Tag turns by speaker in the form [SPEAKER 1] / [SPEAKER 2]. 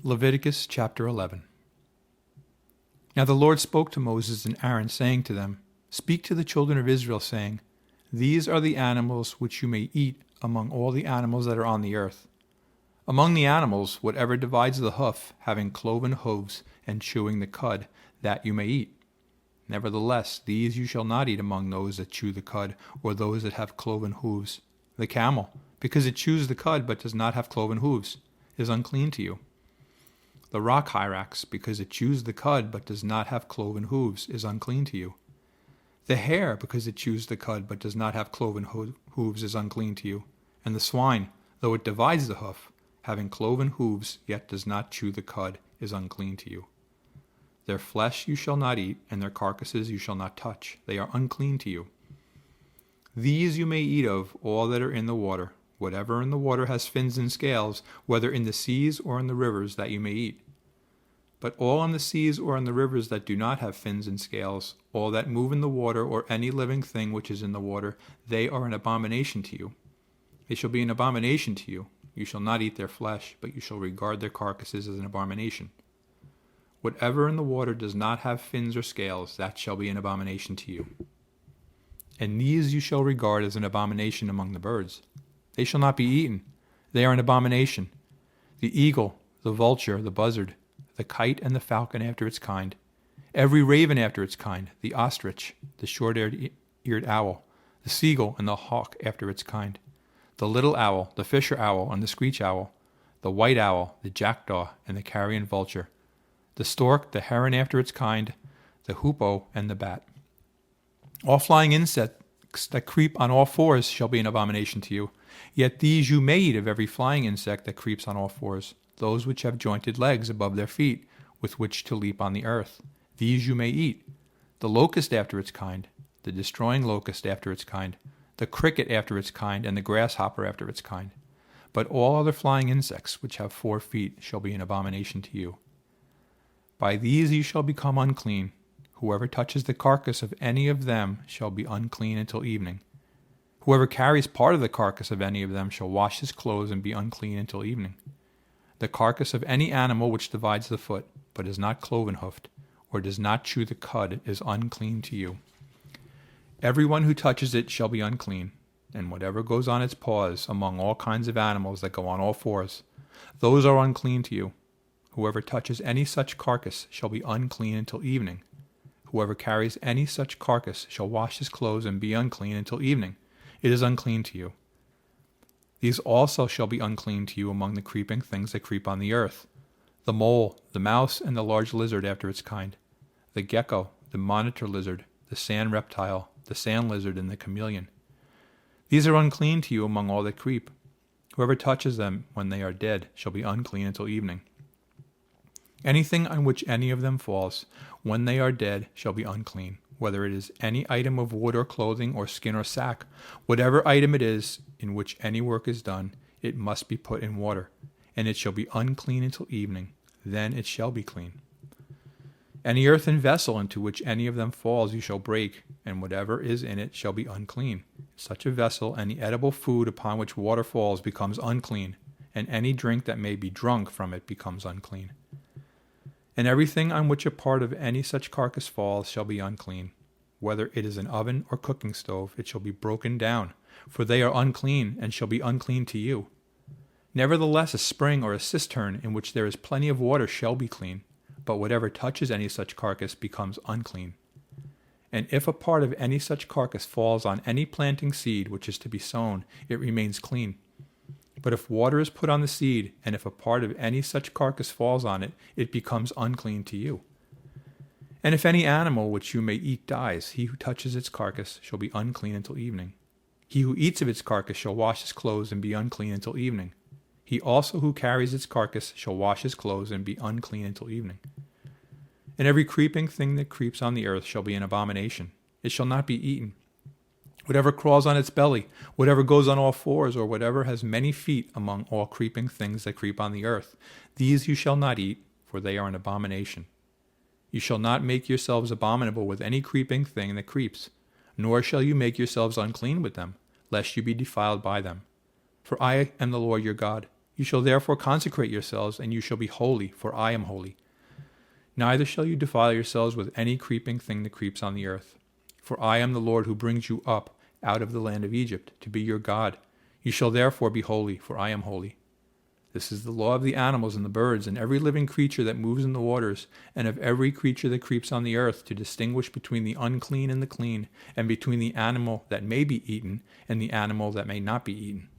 [SPEAKER 1] Leviticus chapter 11. Now the Lord spoke to Moses and Aaron, saying to them, Speak to the children of Israel, saying, These are the animals which you may eat among all the animals that are on the earth. Among the animals, whatever divides the hoof, having cloven hooves and chewing the cud, that you may eat. Nevertheless, these you shall not eat among those that chew the cud, or those that have cloven hooves. The camel, because it chews the cud but does not have cloven hooves, is unclean to you. The rock hyrax, because it chews the cud but does not have cloven hooves, is unclean to you. The hare, because it chews the cud but does not have cloven hooves, is unclean to you. And the swine, though it divides the hoof, having cloven hooves, yet does not chew the cud, is unclean to you. Their flesh you shall not eat, and their carcasses you shall not touch. They are unclean to you. These you may eat of all that are in the water, whatever in the water has fins and scales, whether in the seas or in the rivers, that you may eat. But all in the seas or in the rivers that do not have fins and scales, all that move in the water, or any living thing which is in the water, they are an abomination to you. They shall be an abomination to you. You shall not eat their flesh, but you shall regard their carcasses as an abomination. Whatever in the water does not have fins or scales, that shall be an abomination to you. And these you shall regard as an abomination among the birds. They shall not be eaten. They are an abomination. The eagle, the vulture, the buzzard, the kite and the falcon after its kind, every raven after its kind, the ostrich, the short-eared owl, the seagull and the hawk after its kind, the little owl, the fisher owl and the screech owl, the white owl, the jackdaw and the carrion vulture, the stork, the heron after its kind, the hoopoe and the bat. All flying insects that creep on all fours shall be an abomination to you. Yet these you may eat of every flying insect that creeps on all fours, those which have jointed legs above their feet, with which to leap on the earth. These you may eat. The locust after its kind, the destroying locust after its kind, the cricket after its kind, and the grasshopper after its kind. But all other flying insects which have 4 feet shall be an abomination to you. By these you shall become unclean. Whoever touches the carcass of any of them shall be unclean until evening. Whoever carries part of the carcass of any of them shall wash his clothes and be unclean until evening. The carcass of any animal which divides the foot, but is not cloven-hoofed, or does not chew the cud, is unclean to you. Everyone who touches it shall be unclean, and whatever goes on its paws among all kinds of animals that go on all fours, those are unclean to you. Whoever touches any such carcass shall be unclean until evening. Whoever carries any such carcass shall wash his clothes and be unclean until evening. It is unclean to you. These also shall be unclean to you among the creeping things that creep on the earth: the mole, the mouse, and the large lizard after its kind, the gecko, the monitor lizard, the sand reptile, the sand lizard, and the chameleon. These are unclean to you among all that creep. Whoever touches them when they are dead shall be unclean until evening. Anything on which any of them falls, when they are dead, shall be unclean, whether it is any item of wood or clothing or skin or sack. Whatever item it is in which any work is done, it must be put in water, and it shall be unclean until evening. Then it shall be clean. Any earthen vessel into which any of them falls you shall break, and whatever is in it shall be unclean. Such a vessel, any edible food upon which water falls, becomes unclean, and any drink that may be drunk from it becomes unclean. And everything on which a part of any such carcass falls shall be unclean. Whether it is an oven or cooking stove, it shall be broken down, for they are unclean, and shall be unclean to you. Nevertheless, a spring or a cistern in which there is plenty of water shall be clean, but whatever touches any such carcass becomes unclean. And if a part of any such carcass falls on any planting seed which is to be sown, it remains clean. But if water is put on the seed, and if a part of any such carcass falls on it, it becomes unclean to you. And if any animal which you may eat dies, he who touches its carcass shall be unclean until evening. He who eats of its carcass shall wash his clothes and be unclean until evening. He also who carries its carcass shall wash his clothes and be unclean until evening. And every creeping thing that creeps on the earth shall be an abomination. It shall not be eaten. Whatever crawls on its belly, whatever goes on all fours, or whatever has many feet among all creeping things that creep on the earth, these you shall not eat, for they are an abomination. You shall not make yourselves abominable with any creeping thing that creeps, nor shall you make yourselves unclean with them, lest you be defiled by them. For I am the Lord your God, You shall therefore consecrate yourselves, and you shall be holy, for I am holy. Neither shall you defile yourselves with any creeping thing that creeps on the earth. For I am the Lord who brings you up out of the land of Egypt, to be your God. You shall therefore be holy, for I am holy. This is the law of the animals and the birds, and every living creature that moves in the waters, and of every creature that creeps on the earth, to distinguish between the unclean and the clean, and between the animal that may be eaten and the animal that may not be eaten.